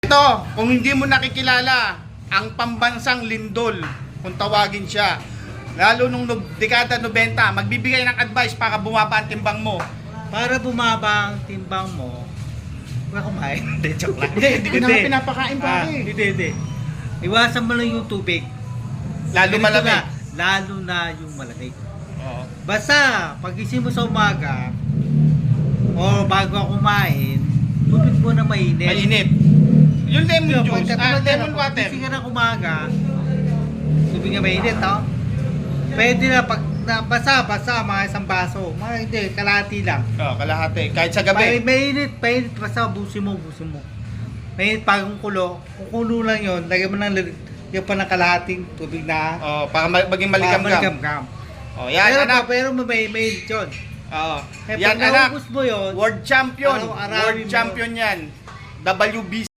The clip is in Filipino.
Ito, kung hindi mo nakikilala, ang pambansang lindol, kung tawagin siya. Lalo nung dekada 90, magbibigay ng advice para bumaba ang timbang mo. Para bumaba ang timbang mo, huwag kumain. Hindi, joke lang. Hindi ko na pinapakain pa eh. Hindi. Iwasan mo lang yung tubig. Lalo Ganito malamig. na, lalo na yung malamig. Oo. Basta, pagising mo sa umaga, o bago ako kumain, tubig mo na mainit. Mainit. Yung lemon juice, lemon water. Pagising ka ng umaga, tubig na mainit, ha? Pwede na, pag basa, mga isang baso. Mga hindi, kalahati lang. Kalahati. Kahit sa gabi. Mainit, basta busin mo. Mainit pagong kulo. Kung kulo lang yun, lagyan mo ng yung pa ng kalahating tubig na Para maging maligam-gam. Yan, anak. Pero may mainit yun. Yan, anak. Mo yun, World champion. araw-arawin World champion yan. WBC.